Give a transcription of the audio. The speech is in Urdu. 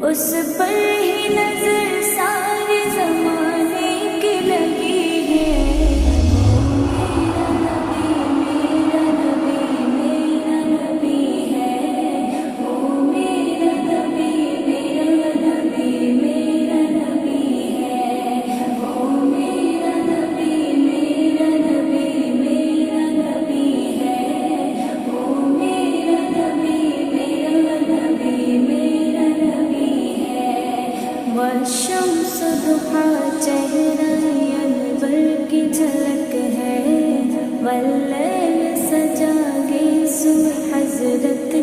اس پر ہی نظر سارے زمانے کی لگی ہے۔ میرا نبی میرا نبی میرا نبی ہے، وہ میرا نبی میرا نبی میرا نبی ہے، وہ میرا نبی میرا نبی میرا نبی ہے، وہ میرا نبی میرا نبی میرا نبی ہے۔ والشمس ضحیٰ چہرہ انور کی جھلک ہے، واللیل سجا گیسو حضرت